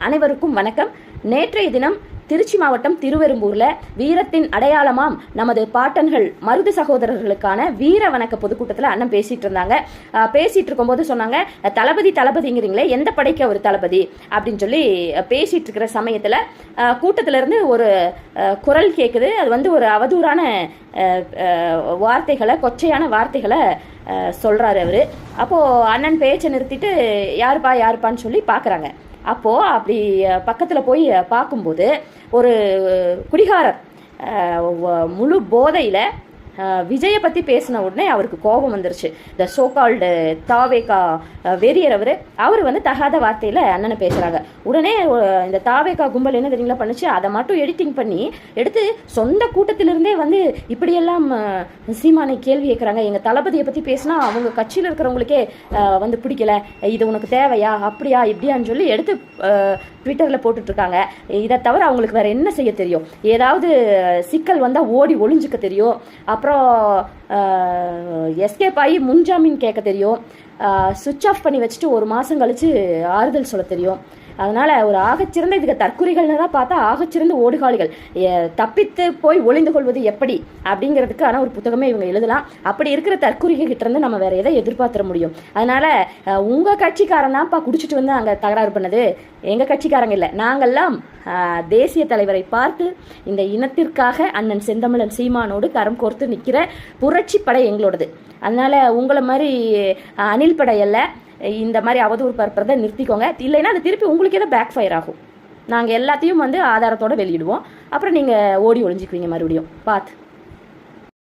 அனைவருக்கும் வணக்கம். நேற்றைய தினம் திருச்சி மாவட்டம் திருவெரும்பூர்ல வீரத்தின் அடையாளமாம் நமது பாட்டன்கள் மருது சகோதரர்களுக்கான வீர வணக்க பொதுக்கூட்டத்தில் அண்ணன் பேசிட்டு இருந்தாங்க. பேசிட்டு இருக்கும்போது சொன்னாங்க, தளபதிங்கிறீங்களே, எந்த படைக்கு அவர் தளபதி அப்படின்னு சொல்லி பேசிட்டு இருக்கிற சமயத்துல கூட்டத்தில இருந்து ஒரு குரல் கேட்குது. அது வந்து ஒரு அவதூறான வார்த்தைகளை, கொச்சையான வார்த்தைகளை சொல்றாரு அவரு. அப்போ அண்ணன் பேச்சை நிறுத்திட்டு யாருப்பான்னு சொல்லி பாக்குறாங்க. அப்போது அப்படி பக்கத்தில் போய் பார்க்கும்போது ஒரு குடிகாரர் முழு போதையில் விஜயை பற்றி பேசின உடனே அவருக்கு கோபம் வந்துருச்சு. இந்த சோகால்டு தாவேகா வெறியர் அவர் வந்து தகாத வார்த்தையில் அண்ணனை பேசுகிறாங்க. உடனே இந்த தாவேகா கும்பல் என்ன தெரியுங்களா பண்ணுச்சு, அதை மட்டும் எடிட்டிங் பண்ணி எடுத்து சொந்த கூட்டத்திலிருந்தே வந்து இப்படியெல்லாம் சீமானை கேள்வி கேட்குறாங்க. எங்கள் தளபதியை பற்றி பேசினா அவங்க கட்சியில் இருக்கிறவங்களுக்கே வந்து பிடிக்கல, இது உனக்கு தேவையா, அப்படியா இப்படியான்னு சொல்லி எடுத்து ட்விட்டரில் போட்டுட்ருக்காங்க. இதை தவிர அவங்களுக்கு வேறு என்ன செய்ய தெரியும்? ஏதாவது சிக்கல் வந்தால் ஓடி ஒளிஞ்சிக்க தெரியும். அப்புறம் எஸ்கேப் ஆகி முன்ஜாமீன் கேட்க தெரியும். சுவிட்ச் ஆஃப் பண்ணி வச்சுட்டு ஒரு மாதம் கழித்து ஆறுதல் சொல்ல தெரியும். அதனால் ஒரு ஆகச்சிறந்த, இதுக்கு தற்குறிகள்னு தான் பார்த்தா ஆகச்சிறந்த ஓடுகாலிகள். தப்பித்து போய் ஒளிந்து கொள்வது எப்படி அப்படிங்கிறதுக்கான ஒரு புத்தகமே இவங்க எழுதலாம். அப்படி இருக்கிற தற்குறிகள் கிட்ட இருந்து நம்ம வேற எதை எதிர்பார்த்துட முடியும்? அதனால் உங்கள் கட்சிக்காரன் தான்ப்பா குடிச்சிட்டு வந்து அங்கே தகராறு பண்ணது, எங்கள் கட்சிக்காரங்க இல்லை. நாங்கள்லாம் தேசிய தலைவரை பார்த்து இந்த இனத்திற்காக அண்ணன் செந்தமிழன் சீமானோடு கரம் கோர்த்து நிற்கிற புரட்சி படை எங்களோடது. அதனால் உங்களை மாதிரி அணில் படையல்ல, இந்த மாதிரி அவதூறு பரப்புறதை நிறுத்திக்கோங்க. இல்லைன்னா அது திருப்பி உங்களுக்கு ஏதோ பேக் ஃபயர் ஆகும். நாங்கள் எல்லாத்தையும் வந்து ஆதாரத்தோடு வெளியிடுவோம். அப்புறம் நீங்கள் ஓடி ஒளிஞ்சிக்குவீங்க மறுபடியும் பார்த்து.